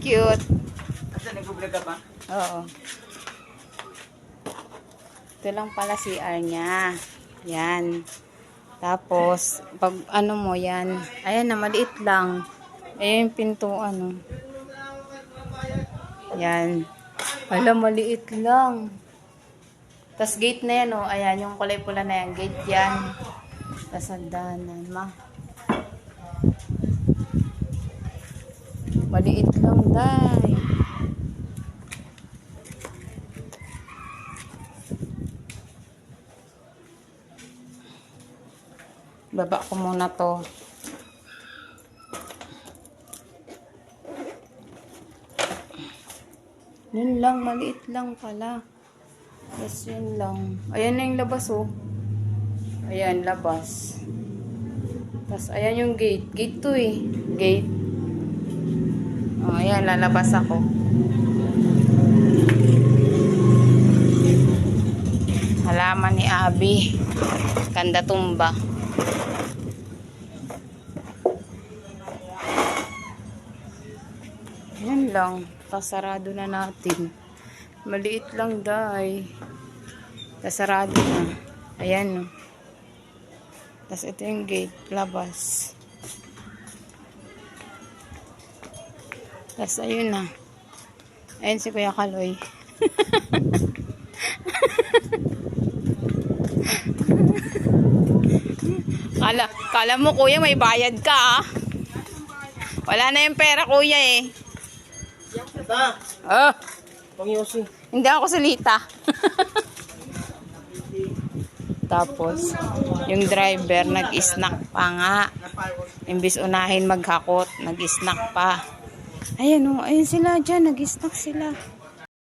cute. Asa nag-vlog ka pa? Oo. Ito lang pala CR niya. Yan. Tapos, pag ano mo yan, ayan na, maliit lang. Ayan yung pintuan, oh. Yan. Hala, maliit lang. Tapos gate na yan, oh. Ayan, yung kulay pula na yan. Gate yan. Tapos hagdanan, ma. Maliit lang, day. Baba ko muna to. Yun lang, maliit lang pala. Yes, yun lang. Ayan na yung labas, oh. Ayan, labas. Tapos, ayan yung gate. Gate to, eh. Gate. Oh, ayan, lalabas ako. Halaman ni Abby. Kanda tumba. Yan lang. Kasarado na natin. Maliit lang, day. Kasarado na. Ayan, no. Tapos ito yung gate. Labas. Tapos ayun na. Ayun si Kuya Kaloy. Kala mo, kuya, may bayad ka, ah. Wala na yung pera, kuya, eh. Oh. Pangyosi. Hindi ako salita. Tapos, yung driver nag-snack pa nga. Imbis unahin maghakot, nag-snack pa. Ayan, oh, ayun sila dyan, nag-snack sila.